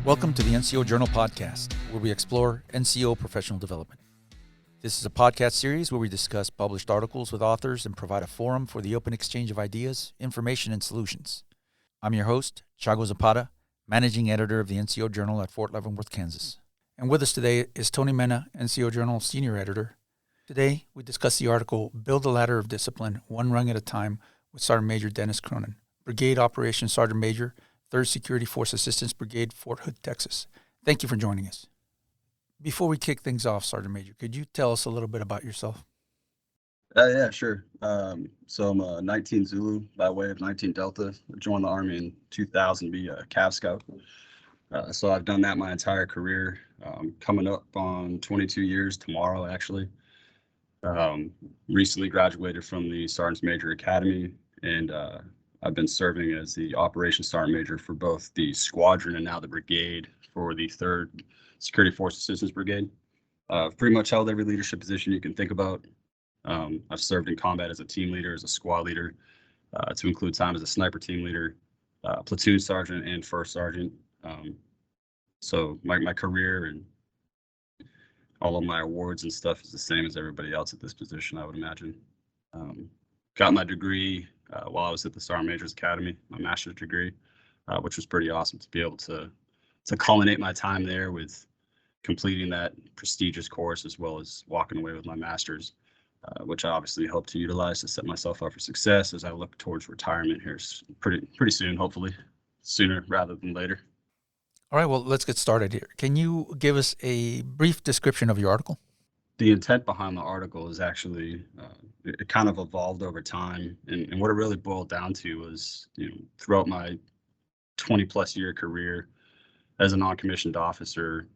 Welcome to the NCO Journal Podcast, where we explore NCO professional development. This is a podcast series where we discuss published articles with authors and provide a forum for the open exchange of ideas, information, and solutions. I'm your host, Chago Zapata, Managing Editor of the NCO Journal at Fort Leavenworth, Kansas. And with us today is Tony Mena, NCO Journal Senior Editor. Today, we discuss the article, Build a Ladder of Discipline, One Rung at a Time, with Sergeant Major Dennis Cronin, Brigade Operations Sergeant Major, 3rd Security Force Assistance Brigade, Fort Hood, Texas. Thank you for joining us. Before we kick things off, Sergeant Major, could you tell us a little bit about yourself? Yeah, sure. So I'm a 19 Zulu by way of 19 Delta. I joined the Army in 2000 to be a Cav Scout. So I've done that my entire career, coming up on 22 years tomorrow, actually. Recently graduated from the Sergeant Major Academy, and I've been serving as the Operations Sergeant Major for both the squadron and now the brigade for the 3rd Security Force Assistance Brigade. Pretty much held every leadership position you can think about. I've served in combat as a team leader, as a squad leader, to include time as a sniper team leader, platoon sergeant, and first sergeant. So my career and all of my awards and stuff is the same as everybody else at this position, I would imagine. Got my degree while I was at the Sergeant Major's Academy, my master's degree, which was pretty awesome to be able to culminate my time there with completing that prestigious course, as well as walking away with my master's, which I obviously hope to utilize to set myself up for success as I look towards retirement here pretty soon, hopefully sooner rather than later. All right, well, let's get started here. Can you give us a brief description of your article? The intent behind the article is actually, it kind of evolved over time. And what it really boiled down to was, throughout my 20 plus year career as a non-commissioned officer,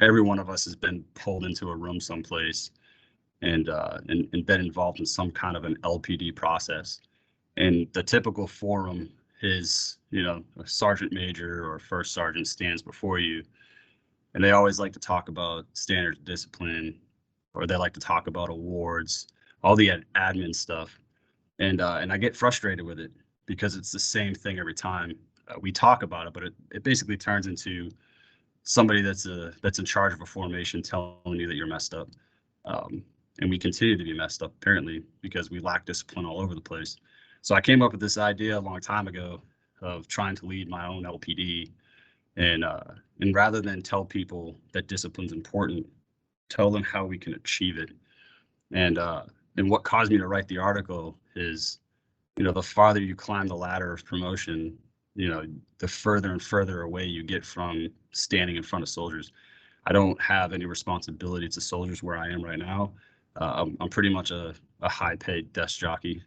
every one of us has been pulled into a room someplace and been involved in some kind of an LPD process. And the typical forum is, a sergeant major or first sergeant stands before you, and they always like to talk about standards of discipline, or they like to talk about awards, all the admin stuff. And I get frustrated with it because it's the same thing every time. We talk about it, but it basically turns into somebody that's in charge of a formation telling you that you're messed up. And we continue to be messed up, apparently, because we lack discipline all over the place. So I came up with this idea a long time ago of trying to lead my own LPD. And rather than tell people that discipline's important, tell them how we can achieve it. And what caused me to write the article is, the farther you climb the ladder of promotion, the further and further away you get from standing in front of soldiers. I don't have any responsibility to soldiers where I am right now. I'm pretty much a high-paid desk jockey,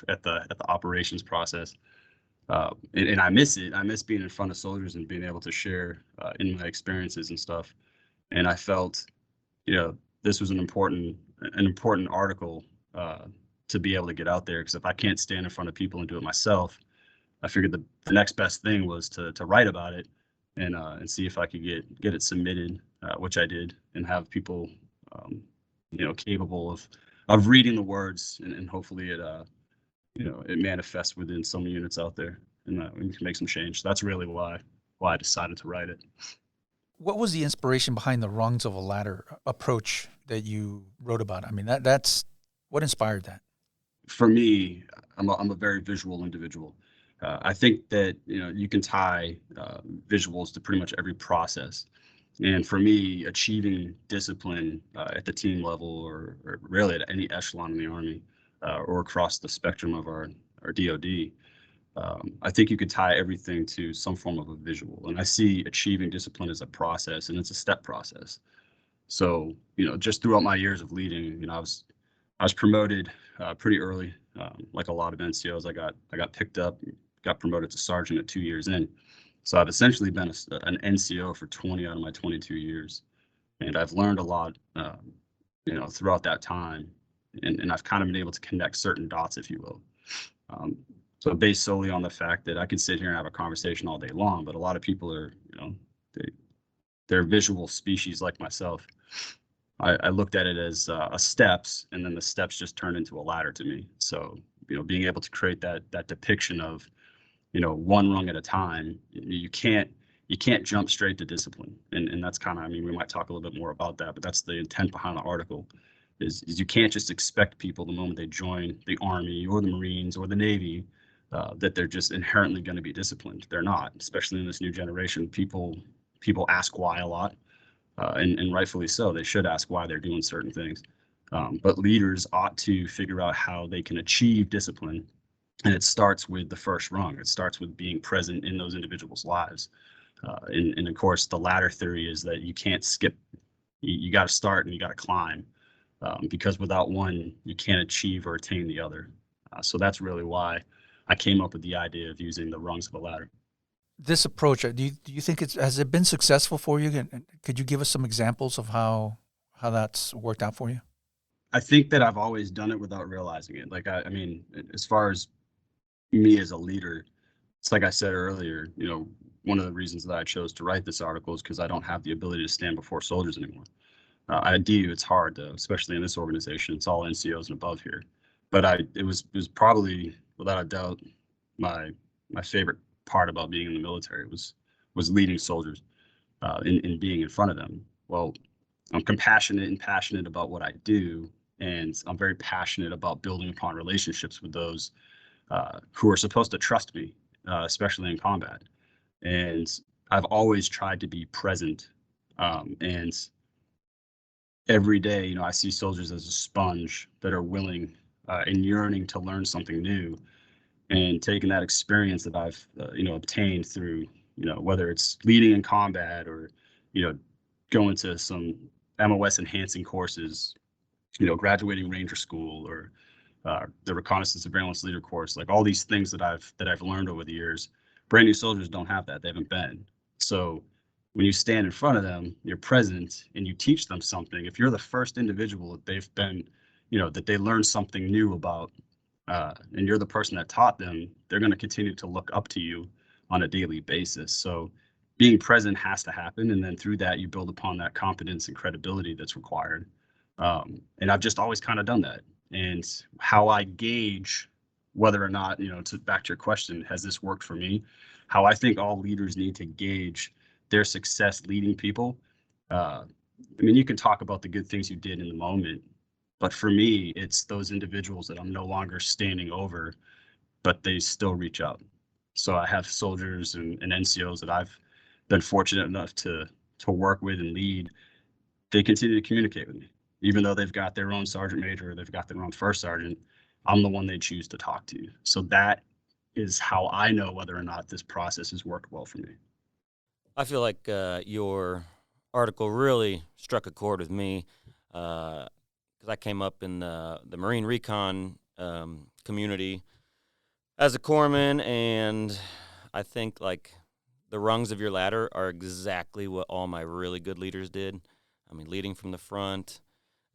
at the operations process. And I miss it. I miss being in front of soldiers and being able to share in my experiences and stuff. And I felt, this was an important article to be able to get out there, because if I can't stand in front of people and do it myself, I figured the next best thing was to write about it and see if I could get it submitted, which I did, and have people, capable of reading the words, and hopefully it manifests within some units out there, and we can make some change. That's really why I decided to write it. What was the inspiration behind the rungs of a ladder approach that you wrote about? I mean, that's what inspired that? For me, I'm a very visual individual. I think that you can tie visuals to pretty much every process. And for me, achieving discipline at the team level, or really at any echelon in the Army, or across the spectrum of our DoD, I think you could tie everything to some form of a visual. And I see achieving discipline as a process, and it's a step process. So, just throughout my years of leading, I was promoted pretty early. Like a lot of NCOs, I got picked up, got promoted to sergeant at 2 years in. So I've essentially been an NCO for 20 out of my 22 years. And I've learned a lot, throughout that time. And I've kind of been able to connect certain dots, if you will. So based solely on the fact that I can sit here and have a conversation all day long, but a lot of people are, they're visual species like myself. I looked at it as steps, and then the steps just turned into a ladder to me. So, being able to create that depiction of, one rung at a time, you can't you can't jump straight to discipline. And that's kind of, I mean, we might talk a little bit more about that, but that's the intent behind the article is you can't just expect people the moment they join the Army or the Marines or the Navy that they're just inherently going to be disciplined. They're not, especially in this new generation. People ask why a lot, and rightfully so. They should ask why they're doing certain things. But leaders ought to figure out how they can achieve discipline. And it starts with the first rung. It starts with being present in those individuals' lives. And of course, the latter theory is that you can't skip. You got to start and you got to climb, because without one, you can't achieve or attain the other. So that's really why I came up with the idea of using the rungs of a ladder. This approach, do you think has it been successful for you? And could you give us some examples of how that's worked out for you? I think that I've always done it without realizing it. Like, I mean, as far as me as a leader, it's like I said earlier, one of the reasons that I chose to write this article is because I don't have the ability to stand before soldiers anymore. I do. It's hard, though, especially in this organization. It's all NCOs and above here. But it was probably without a doubt my favorite part about being in the military was leading soldiers, and being in front of them. Well, I'm compassionate and passionate about what I do, and I'm very passionate about building upon relationships with those who are supposed to trust me, especially in combat. And I've always tried to be present, and every day, I see soldiers as a sponge that are willing and yearning to learn something new, and taking that experience that I've obtained through whether it's leading in combat or going to some MOS enhancing courses, graduating Ranger School or the Reconnaissance Surveillance Leader course, like all these things that I've learned over the years. Brand new soldiers don't have that. They haven't been. So when you stand in front of them, you're present and you teach them something. If you're the first individual that they've been, that they learned something new about, and you're the person that taught them, they're going to continue to look up to you on a daily basis. So being present has to happen. And then through that, you build upon that confidence and credibility that's required. And I've just always kind of done that. And how I gauge whether or not, back to your question, has this worked for me? How I think all leaders need to gauge their success leading people. I mean, you can talk about the good things you did in the moment, but for me, it's those individuals that I'm no longer standing over, but they still reach out. So I have soldiers and NCOs that I've been fortunate enough to work with and lead. They continue to communicate with me, even though they've got their own sergeant major, or they've got their own first sergeant. I'm the one they choose to talk to. So that is how I know whether or not this process has worked well for me. I feel like your article really struck a chord with me, because I came up in the Marine Recon community as a corpsman, and I think like the rungs of your ladder are exactly what all my really good leaders did. I mean, leading from the front,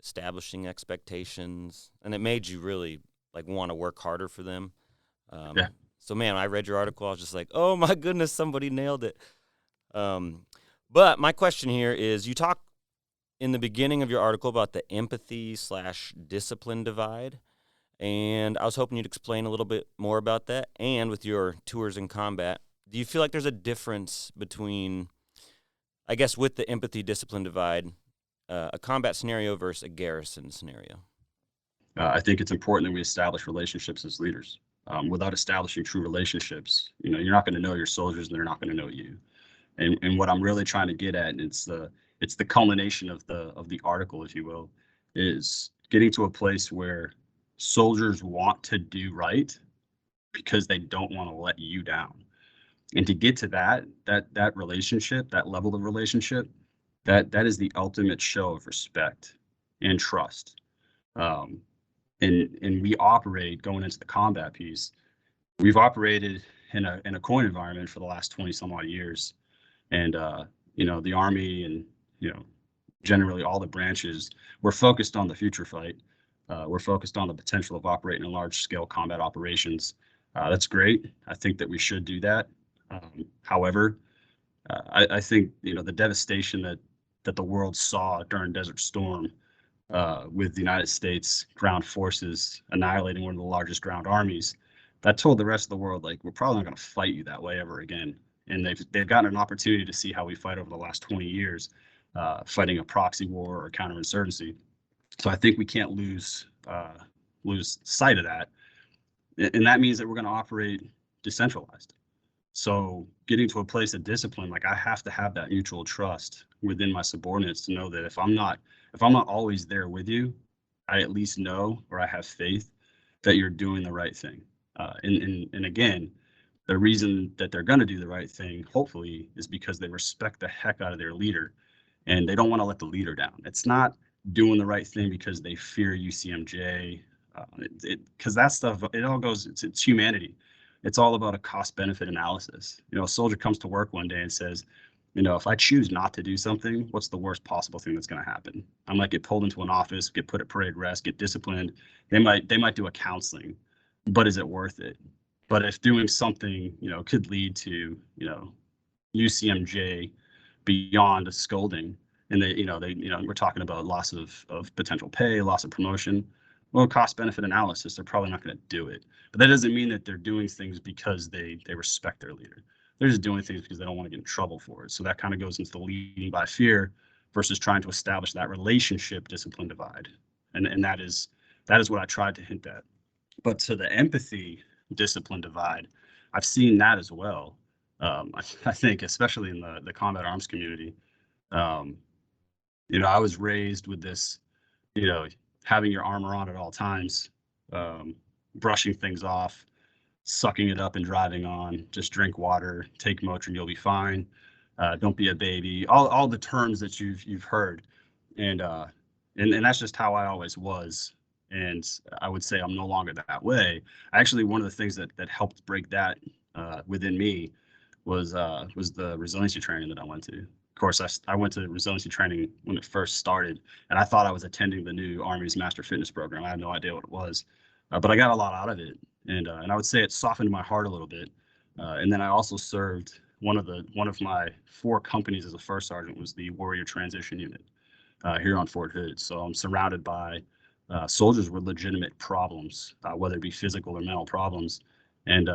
establishing expectations, and it made you really like want to work harder for them. Yeah. So, man, I read your article. I was just like, oh my goodness, somebody nailed it. But my question here is, you talk in the beginning of your article about the empathy/discipline divide, and I was hoping you'd explain a little bit more about that. And with your tours in combat, do you feel like there's a difference between, I guess, with the empathy discipline divide, a combat scenario versus a garrison scenario? I think it's important that we establish relationships as leaders. Without establishing true relationships, you're not going to know your soldiers, and they're not going to know you. And what I'm really trying to get at, and it's the culmination of the article, if you will, is getting to a place where soldiers want to do right because they don't want to let you down. And to get to that relationship, that level of relationship, that is the ultimate show of respect and trust. And we operate, going into the combat piece, we've operated in a coin environment for the last 20 some odd years. And the Army and generally all the branches, we're focused on the future fight. We're focused on the potential of operating in large scale combat operations. That's great. I think that we should do that. However, I think the devastation that the world saw during Desert Storm, with the United States ground forces annihilating one of the largest ground armies, that told the rest of the world, like, we're probably not going to fight you that way ever again. and they've gotten an opportunity to see how we fight over the last 20 years, fighting a proxy war or counterinsurgency. So I think we can't lose sight of that, and that means that we're going to operate decentralized. So getting to a place of discipline, like I have to have that mutual trust within my subordinates to know that if I'm not always there with you, I at least know, or I have faith that you're doing the right thing. And again, the reason that they're going to do the right thing, hopefully, is because they respect the heck out of their leader, and they don't want to let the leader down. It's not doing the right thing because they fear UCMJ, because that stuff, it all goes, it's humanity. It's all about a cost benefit analysis. A soldier comes to work one day and says, if I choose not to do something, what's the worst possible thing that's going to happen? I might get pulled into an office, get put at parade rest, get disciplined. They might do a counseling, but is it worth it? But if doing something, could lead to, UCMJ beyond a scolding, and we're talking about loss of potential pay, loss of promotion. Well, cost benefit analysis, they're probably not going to do it. But that doesn't mean that they're doing things because they respect their leader. They're just doing things because they don't want to get in trouble for it. So that kind of goes into the leading by fear versus trying to establish that relationship discipline divide. And that is what I tried to hint at. But to the empathy discipline divide, I've seen that as well. I think, especially in the combat arms community, I was raised with this, having your armor on at all times, brushing things off, sucking it up and driving on, just drink water, take Motrin, you'll be fine. Don't be a baby, all the terms that you've heard. And that's just how I always was. And I would say I'm no longer that way. Actually, one of the things that helped break that within me was the resiliency training that I went to. Of course, I went to resiliency training when it first started, and I thought I was attending the new Army's Master Fitness program. I had no idea what it was, but I got a lot out of it, and I would say it softened my heart a little bit. And then I also served one of my 4 companies as a first sergeant was the Warrior Transition Unit here on Fort Hood. So I'm surrounded by soldiers with legitimate problems, whether it be physical or mental problems, and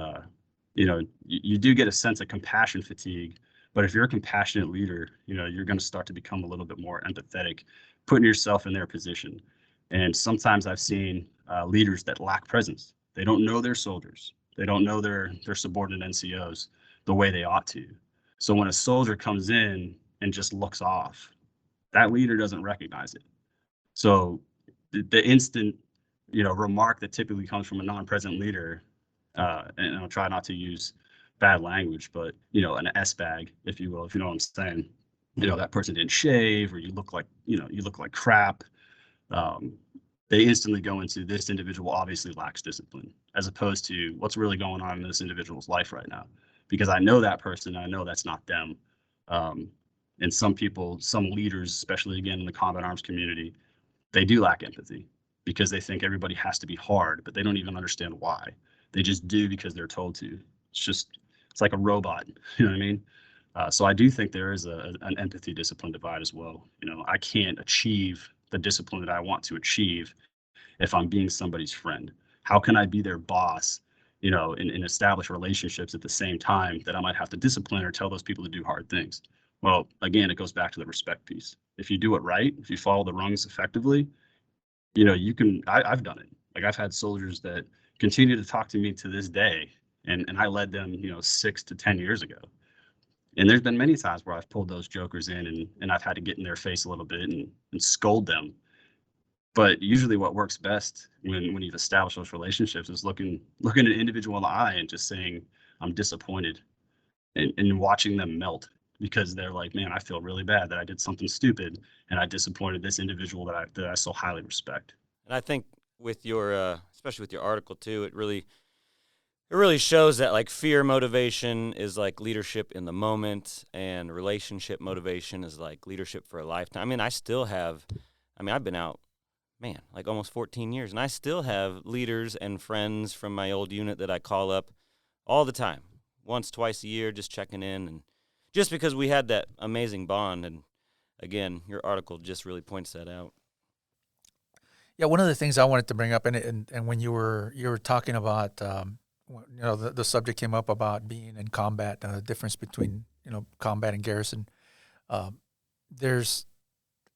you do get a sense of compassion fatigue. But if you're a compassionate leader, you're going to start to become a little bit more empathetic, putting yourself in their position. And sometimes I've seen leaders that lack presence. They don't know their soldiers. They don't know their subordinate NCOs the way they ought to. So when a soldier comes in and just looks off, that leader doesn't recognize it. So the instant, remark that typically comes from a non-present leader, and I'll try not to use bad language, but an S bag, if you will, if you know what I'm saying. That person didn't shave, or you look like crap. They instantly go into, this individual obviously lacks discipline, as opposed to what's really going on in this individual's life right now. Because I know that person, I know that's not them. And some leaders, especially again in the combat arms community, they do lack empathy because they think everybody has to be hard, but they don't even understand why. They just do because they're told to. It's like a robot, you know what I mean? So I do think there is an empathy discipline divide as well. I can't achieve the discipline that I want to achieve if I'm being somebody's friend. How can I be their boss, and establish relationships at the same time that I might have to discipline or tell those people to do hard things? Well, again, it goes back to the respect piece. If you do it right, if you follow the rungs effectively, you can, I've done it. Like I've had soldiers that continue to talk to me to this day, and I led them, 6 to 10 years ago. And there's been many times where I've pulled those jokers in and I've had to get in their face a little bit and scold them. But usually what works best when you've established those relationships is looking an individual in the eye and just saying, I'm disappointed, and watching them melt, because they're like, man, I feel really bad that I did something stupid and I disappointed this individual that I so highly respect. And I think with your, especially with your article too, it really shows that like fear motivation is like leadership in the moment, and relationship motivation is like leadership for a lifetime. I mean, I've been out, like almost 14 years, and I still have leaders and friends from my old unit that I call up all the time, once, twice a year, just checking in, and just because we had that amazing bond. And again, your article just really points that out. Yeah, one of the things I wanted to bring up, and when you were talking about the subject came up about being in combat, the difference between combat and garrison. There's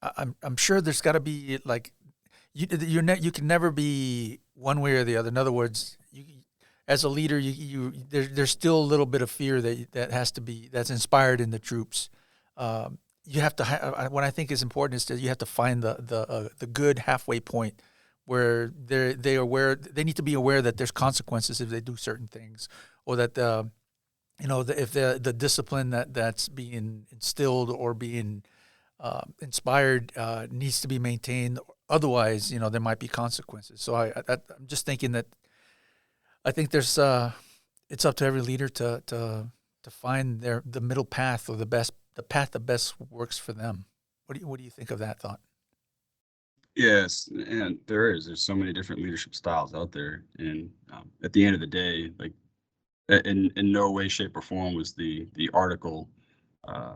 I'm sure there's got to be like you can never be one way or the other. In other words, as a leader, there's still a little bit of fear that's inspired in the troops. You have to. What I think is important is that you have to find the good halfway point where they need to be aware that there's consequences if they do certain things, or that if the discipline that's being instilled or being inspired needs to be maintained. Otherwise, there might be consequences. So I'm just thinking that I think there's it's up to every leader to find the middle path, or the path that best works for them. What do you think of that thought? Yes, and there's so many different leadership styles out there, and at the end of the day, like in no way, shape, or form was the article uh,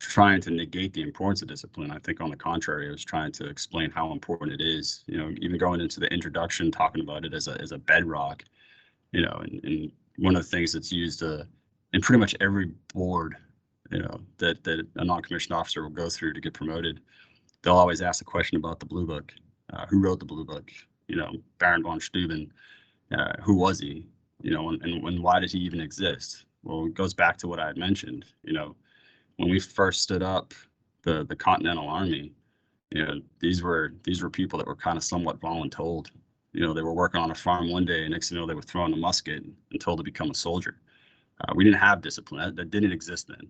trying to negate the importance of discipline. I think on the contrary, it was trying to explain how important it is. Even going into the introduction, talking about it as a bedrock. And one of the things that's used in pretty much every board, that a non-commissioned officer will go through to get promoted, they'll always ask the question about the Blue Book. Who wrote the Blue Book? Baron von Steuben. Who was he? And why did he even exist? Well, it goes back to what I had mentioned. When we first stood up the Continental Army, these were people that were kind of somewhat voluntold. They were working on a farm one day, and next thing you know, they were throwing a musket and told to become a soldier. We didn't have discipline. That didn't exist then.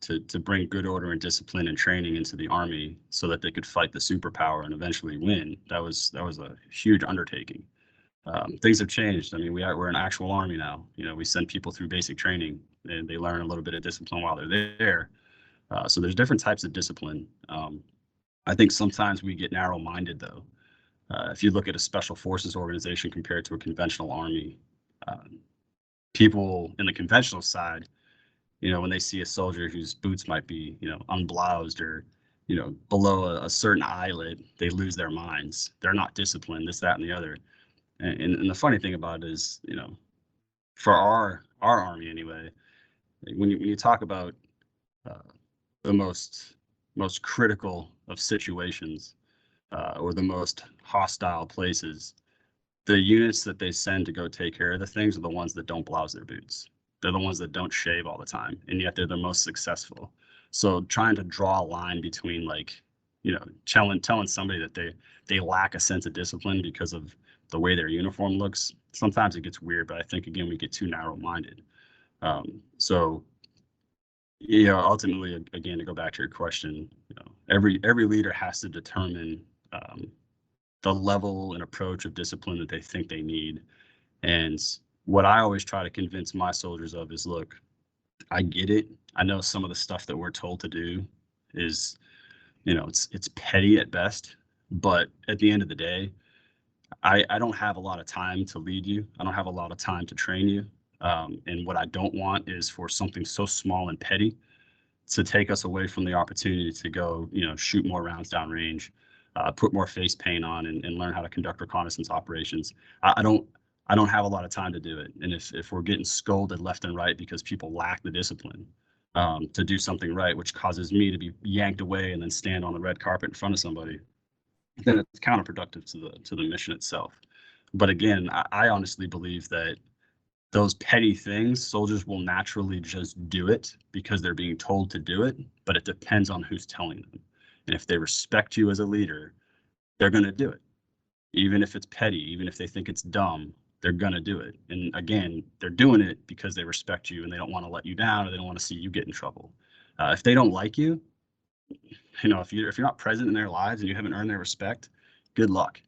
To bring good order and discipline and training into the Army so that they could fight the superpower and eventually win, that was a huge undertaking. Things have changed. I mean, we're an actual Army now. We send people through basic training, and they learn a little bit of discipline while they're there. So there's different types of discipline. I think sometimes we get narrow-minded, though. If you look at a special forces organization compared to a conventional Army, people in the conventional side, when they see a soldier whose boots might be, unbloused or, below a certain eyelid, they lose their minds. They're not disciplined, this, that, and the other. And the funny thing about it is, for our Army anyway, when you talk about the most critical of situations, or the most hostile places, the units that they send to go take care of the things are the ones that don't blouse their boots. They're the ones that don't shave all the time, and yet they're the most successful. So trying to draw a line between, like, telling somebody that they lack a sense of discipline because of the way their uniform looks, sometimes it gets weird. But I think, again, we get too narrow-minded. So ultimately, again, to go back to your question, every leader has to determine the level and approach of discipline that they think they need. And what I always try to convince my soldiers of is, look, I get it. I know some of the stuff that we're told to do is, it's petty at best, but at the end of the day, I don't have a lot of time to lead you. I don't have a lot of time to train you. And what I don't want is for something so small and petty to take us away from the opportunity to go, shoot more rounds downrange, put more face paint on, and learn how to conduct reconnaissance operations. I don't have a lot of time to do it. And if we're getting scolded left and right because people lack the discipline to do something right, which causes me to be yanked away and then stand on the red carpet in front of somebody, then it's counterproductive to the mission itself. But again, I honestly believe that those petty things, soldiers will naturally just do it because they're being told to do it, but it depends on who's telling them. And if they respect you as a leader, they're going to do it. Even if it's petty, even if they think it's dumb, they're going to do it. And again, they're doing it because they respect you and they don't want to let you down, or they don't want to see you get in trouble. If they don't like you, if you're not present in their lives and you haven't earned their respect, good luck.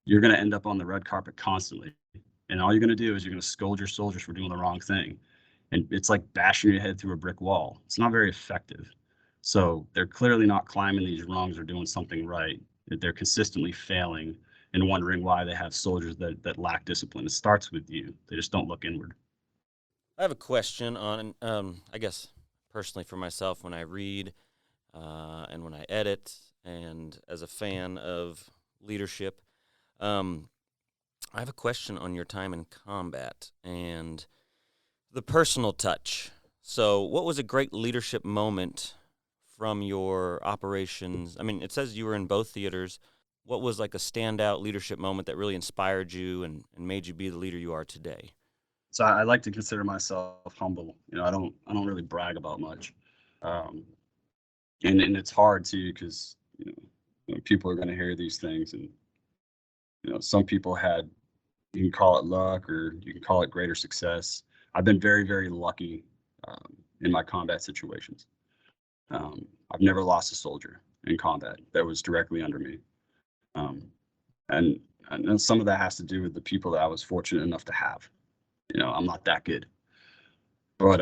You're going to end up on the red carpet constantly. And all you're going to do is you're going to scold your soldiers for doing the wrong thing. And it's like bashing your head through a brick wall. It's not very effective. So they're clearly not climbing these rungs or doing something right. They're consistently failing and wondering why they have soldiers that lack discipline. It starts with you. They just don't look inward. I have a question on, I guess, personally for myself, when I read and when I edit, and as a fan of leadership. I have a question on your time in combat and the personal touch. So, what was a great leadership moment from your operations? I mean, it says you were in both theaters. What was like a standout leadership moment that really inspired you and made you be the leader you are today? So I like to consider myself humble. I don't really brag about much, um, and it's hard too because people are going to hear these things, and some people had, you can call it luck or you can call it greater success. I've been very, very lucky in my combat situations. I've never lost a soldier in combat that was directly under me. Um, and, and some of that has to do with the people that I was fortunate enough to have. I'm not that good, but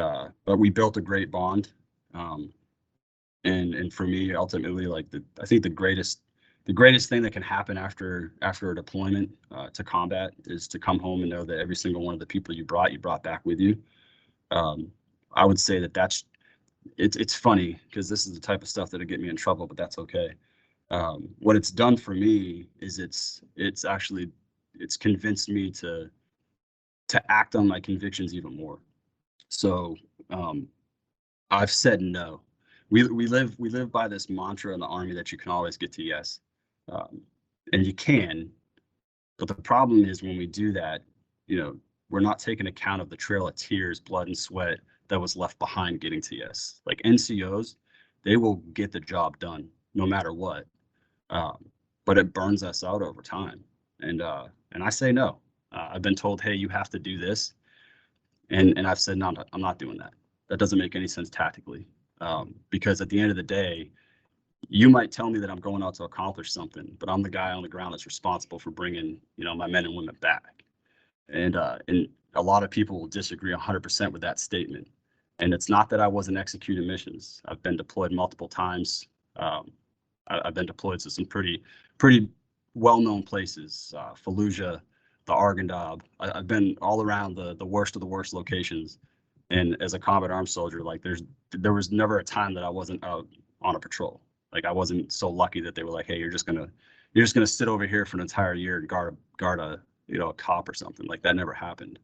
we built a great bond. Um, and for me, ultimately, like I think the greatest thing that can happen after a deployment to combat is to come home and know that every single one of the people you brought back with you. Um, I would say it's funny because this is the type of stuff that'll get me in trouble, but that's okay. What it's done for me is it's convinced me to act on my convictions even more. So um, I've said no. We live by this mantra in the Army that you can always get to yes, um, and you can. But the problem is when we do that, we're not taking account of the trail of tears, blood, and sweat that was left behind getting to yes. Like NCOs, they will get the job done no matter what, um, but it burns us out over time. And I say no. I've been told, hey, you have to do this, and I've said no, I'm not doing that. That doesn't make any sense tactically, because at the end of the day, you might tell me that I'm going out to accomplish something, but I'm the guy on the ground that's responsible for bringing my men and women back. And a lot of people will disagree 100% with that statement. And it's not that I wasn't executing missions. I've been deployed multiple times. Um, I've been deployed to some pretty well-known places, Fallujah, the Arghandab. I've been all around the worst of the worst locations. And as a combat arms soldier, like there was never a time that I wasn't out on a patrol. Like I wasn't so lucky that they were like, hey, you're just gonna sit over here for an entire year and guard a cop or something. Like that never happened.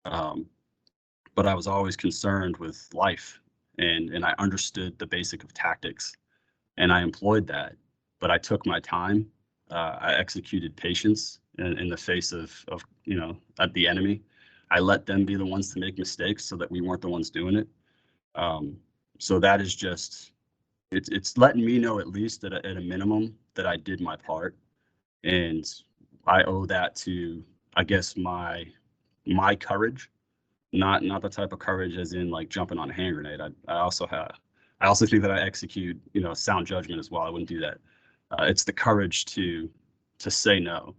Um, but I was always concerned with life, and I understood the basic of tactics, and I employed that. But I took my time. I executed patience in the face of at the enemy. I let them be the ones to make mistakes so that we weren't the ones doing it. Um, so that is just it's letting me know at least that at a minimum that I did my part, and I owe that to, I guess, my courage, not the type of courage as in like jumping on a hand grenade. I also think that I execute sound judgment as well. I wouldn't do that. It's the courage to say no,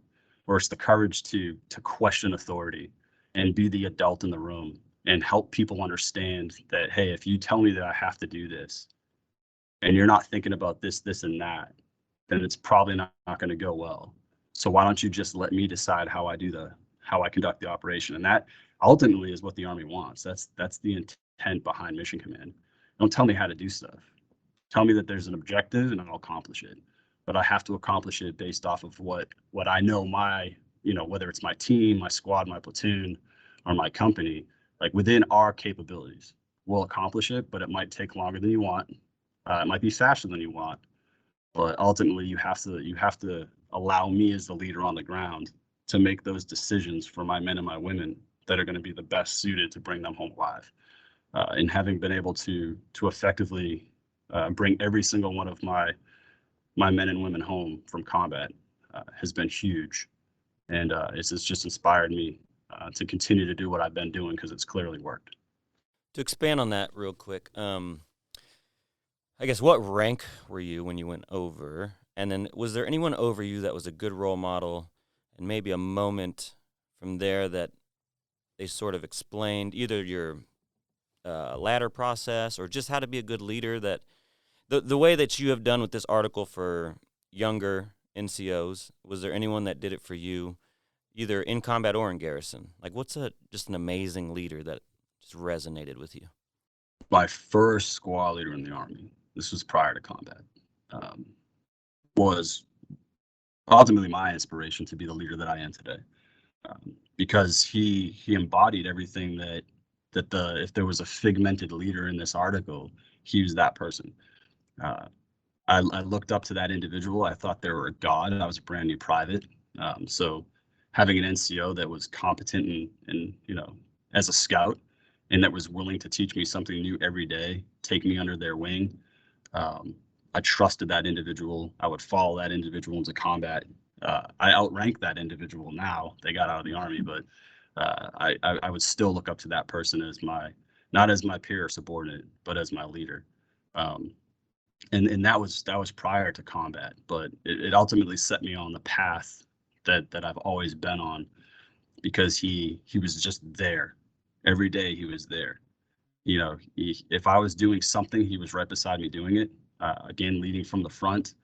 or it's the courage to question authority and be the adult in the room and help people understand that, hey, if you tell me that I have to do this and you're not thinking about this and that, then it's probably not going to go well. So why don't you just let me decide how I conduct the operation? And that ultimately is what the Army wants. That's the intent behind Mission Command. Don't tell me how to do stuff. Tell me that there's an objective and I'll accomplish it. But I have to accomplish it based off of what I know whether it's my team, my squad, my platoon, or my company, like within our capabilities. We'll accomplish it, but it might take longer than you want. It might be faster than you want, but ultimately you have to allow me as the leader on the ground to make those decisions for my men and my women that are going to be the best suited to bring them home alive. And having been able to effectively bring every single one of my men and women home from combat has been huge, and it's just inspired me to continue to do what I've been doing because it's clearly worked. To expand on that real quick, I guess what rank were you when you went over? And then was there anyone over you that was a good role model and maybe a moment from there that they sort of explained either your ladder process or just how to be a good leader, that the way that you have done with this article for younger NCOs, was there anyone that did it for you either in combat or in garrison? Like what's just an amazing leader that just resonated with you? My first squad leader in the Army, this was prior to combat, um, was ultimately my inspiration to be the leader that I am today. because he embodied everything if there was a figmented leader in this article, he was that person. Uh, I looked up to that individual. I thought they were a god. I was a brand new private. So having an NCO that was competent and as a scout, and that was willing to teach me something new every day, take me under their wing. Um, I trusted that individual. I would follow that individual into combat. I outrank that individual now. They got out of the army, but I would still look up to that person as not as my peer or subordinate, but as my leader. Um, and that was prior to combat, but it ultimately set me on the path that I've always been on, because he was just there every day. He was there. If I was doing something, he was right beside me doing it. Again, leading from the front.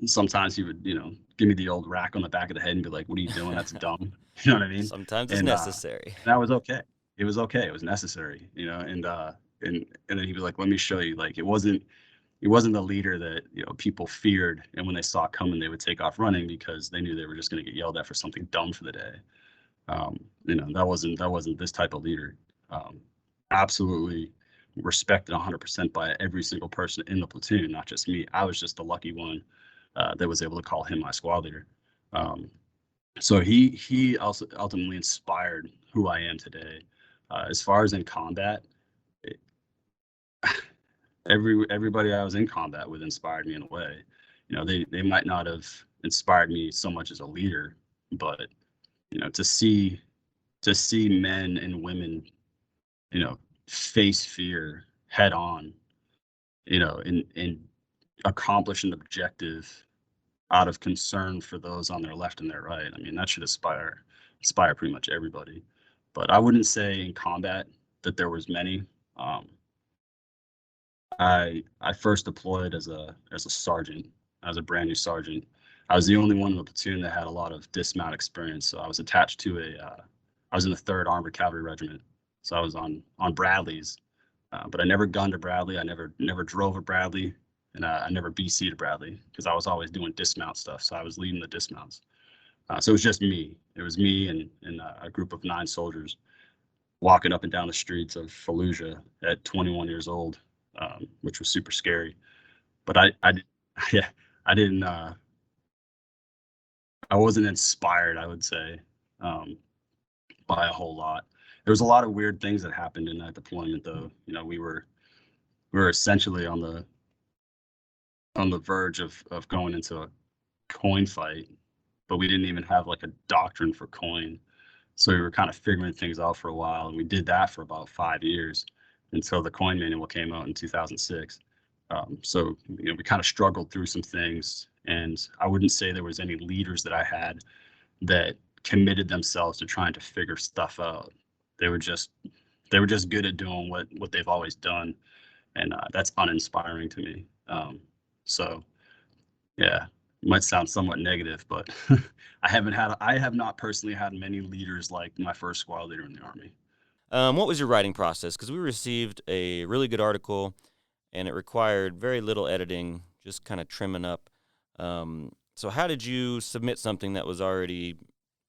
Sometimes he would, give me the old rack on the back of the head and be like, "What are you doing? That's dumb." You know what I mean? Sometimes it's And necessary. that was okay. It was okay. It was necessary. And then he was like, "Let me show you." Like he wasn't the leader that people feared, and when they saw it coming, they would take off running because they knew they were just going to get yelled at for something dumb for the day. That wasn't this type of leader. Um, Absolutely respected 100% by every single person in the platoon, not just me. I was just the lucky one that was able to call him my squad leader. So he also ultimately inspired who I am today. As far as in combat, it, everybody I was in combat with inspired me in a way. They might not have inspired me so much as a leader, but to see men and women, face fear head on, and accomplish an objective out of concern for those on their left and their right. I mean, that should inspire pretty much everybody. But I wouldn't say in combat that there was many. Um, I first deployed as a sergeant. I was a brand new sergeant. I was the only one in the platoon that had a lot of dismount experience. So I was attached to I was in the 3rd Armored Cavalry Regiment. So I was on Bradleys, but I never gunned a Bradley. I never drove a Bradley, and I never BC'd a Bradley because I was always doing dismount stuff. So I was leading the dismounts. So it was just me. It was me and a group of 9 soldiers walking up and down the streets of Fallujah at 21 years old, which was super scary. But yeah, I didn't, I wasn't inspired, I would say, by a whole lot. There was a lot of weird things that happened in that deployment, though. We were essentially on the verge of going into a coin fight, but we didn't even have like a doctrine for coin. So we were kind of figuring things out for a while, and we did that for about 5 years until the coin manual came out in 2006. So we kind of struggled through some things, and I wouldn't say there was any leaders that I had that committed themselves to trying to figure stuff out. They were just good at doing what they've always done, and that's uninspiring to me. So yeah, it might sound somewhat negative, but I have not personally had many leaders like my first squad leader in the Army. What was your writing process? Because we received a really good article, and it required very little editing, just kind of trimming up. So how did you submit something that was already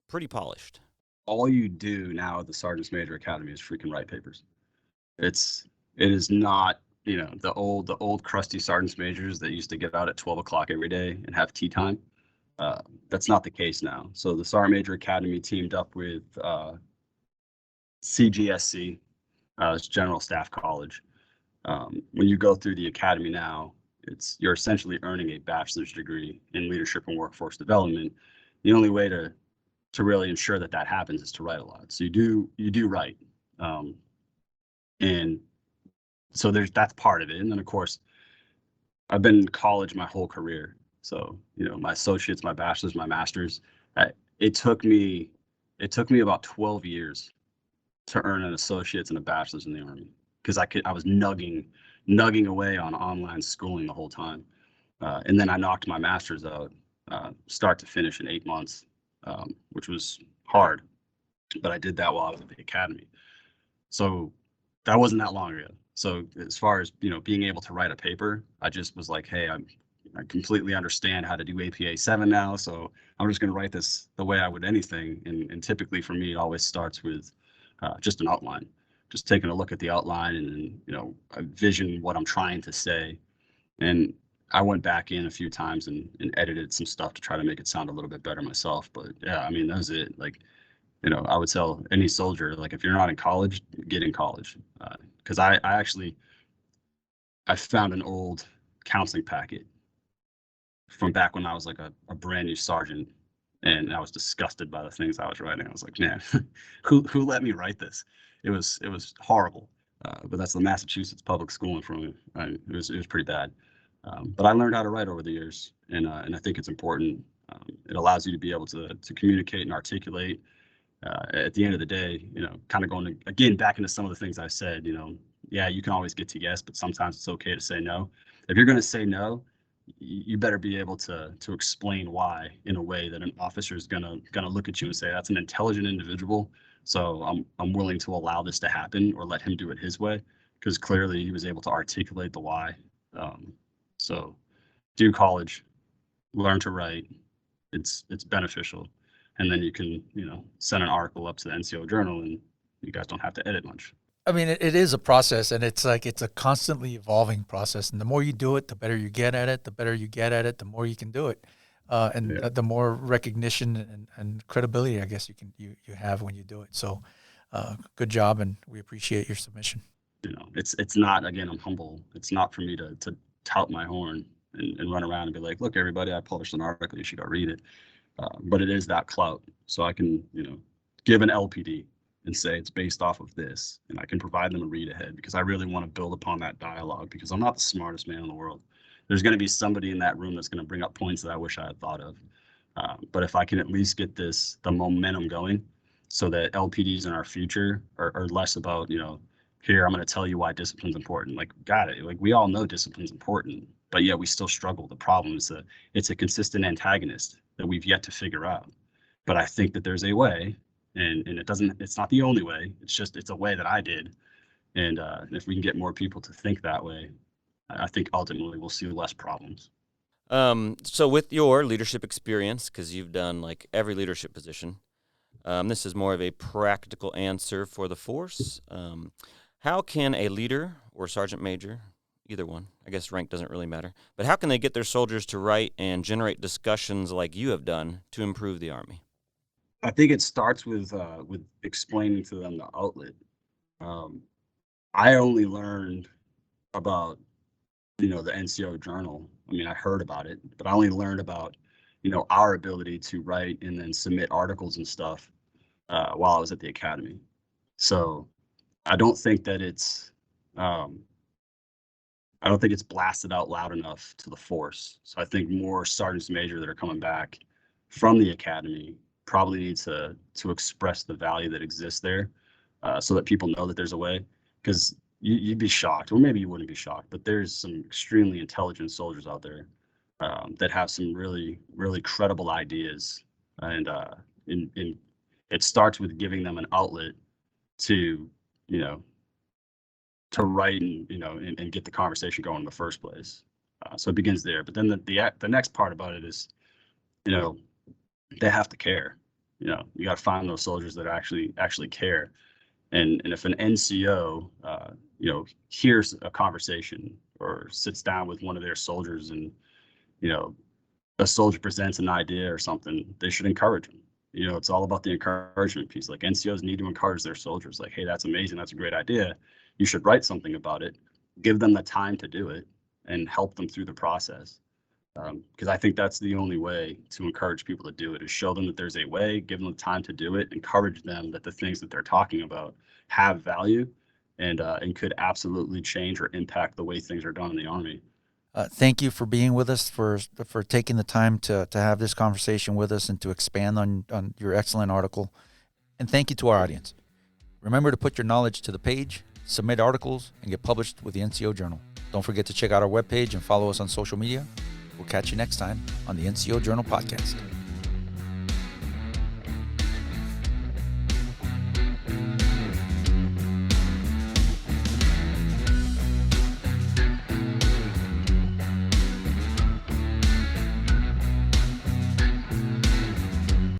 pretty polished? All you do now at the Sergeant's Major Academy is freaking write papers. It is not, the old crusty sergeant's majors that used to get out at 12 o'clock every day and have tea time. That's not the case now. So the Sergeant Major Academy teamed up with CGSC, it's General Staff College. When you go through the academy now, you're essentially earning a bachelor's degree in leadership and workforce development. The only way to really ensure that happens is to write a lot. So you do write. And so that's part of it. And then of course, I've been in college my whole career. So, my associates, my bachelor's, my master's, it took me about 12 years to earn an associate's and a bachelor's in the Army, because I was nugging away on online schooling the whole time. And then I knocked my master's out, start to finish in 8 months, which was hard, but I did that while I was at the academy. So that wasn't that long ago. So as far as being able to write a paper, I just was like, hey, I completely understand how to do APA 7 now, so I'm just going to write this the way I would anything. And typically for me, it always starts with just an outline, just taking a look at the outline and, I vision what I'm trying to say. And I went back in a few times and edited some stuff to try to make it sound a little bit better myself. But yeah, I mean, that was it. Like, I would tell any soldier, like, if you're not in college, get in college. Because I found an old counseling packet from back when I was like a brand new sergeant, and I was disgusted by the things I was writing. I was like, man, who let me write this? It was horrible. But that's the Massachusetts public schooling from it. It was pretty bad. But I learned how to write over the years, and I think it's important. It allows you to be able to communicate and articulate. At the end of the day, kind of going again back into some of the things I said. Yeah, you can always get to yes, but sometimes it's okay to say no. If you're going to say no, you better be able to explain why in a way that an officer is gonna look at you and say, that's an intelligent individual, so I'm willing to allow this to happen, or let him do it his way, because clearly he was able to articulate the why. So do college, learn to write. It's beneficial, and then you can send an article up to the NCO journal, and you guys don't have to edit much. I mean, it is a process, and it's a constantly evolving process. And the more you do it, the better you get at it. The better you get at it, the more you can do it, the more recognition and credibility, I guess, you have when you do it. So, good job, and we appreciate your submission. It's not, again, I'm humble. It's not for me to tout my horn and run around and be like, look, everybody, I published an article, you should go read it. But it is that clout, so I can give an LPD and say it's based off of this, and I can provide them a read ahead, because I really want to build upon that dialogue, because I'm not the smartest man in the world. There's going to be somebody in that room that's going to bring up points that I wish I had thought of. But if I can at least get the momentum going, so that LPDs in our future are less about, here, I'm going to tell you why discipline's important. Like, got it. Like, we all know discipline's important, but yet we still struggle. The problem is that it's a consistent antagonist that we've yet to figure out. But I think that there's a way. And it's not the only way. It's a way that I did. And if we can get more people to think that way, I think ultimately we'll see less problems. So with your leadership experience, because you've done like every leadership position, this is more of a practical answer for the force. How can a leader or sergeant major, either one, I guess rank doesn't really matter, but how can they get their soldiers to write and generate discussions like you have done to improve the Army? I think it starts with explaining to them the outlet. I only learned about the NCO journal. I mean, I heard about it, but I only learned about our ability to write and then submit articles and stuff while I was at the academy. So I don't think that it's blasted out loud enough to the force. So I think more sergeants major that are coming back from the academy probably need to express the value that exists there, so that people know that there's a way. Because you'd be shocked, or maybe you wouldn't be shocked, but there's some extremely intelligent soldiers out there that have some really, really credible ideas, and it starts with giving them an outlet to to write and get the conversation going in the first place. So it begins there. But then the next part about it is they have to care. You got to find those soldiers that actually care. And if an NCO, hears a conversation or sits down with one of their soldiers, and a soldier presents an idea or something, they should encourage them. It's all about the encouragement piece. Like, NCOs need to encourage their soldiers. Like, hey, that's amazing. That's a great idea. You should write something about it. Give them the time to do it and help them through the process. Because I think that's the only way to encourage people to do it, is show them that there's a way, give them the time to do it, encourage them that the things that they're talking about have value and could absolutely change or impact the way things are done in the Army. Thank you for being with us, for taking the time to have this conversation with us and to expand on your excellent article. And thank you to our audience. Remember to put your knowledge to the page, submit articles, and get published with the NCO Journal. Don't forget to check out our webpage and follow us on social media. We'll catch you next time on the NCO Journal Podcast.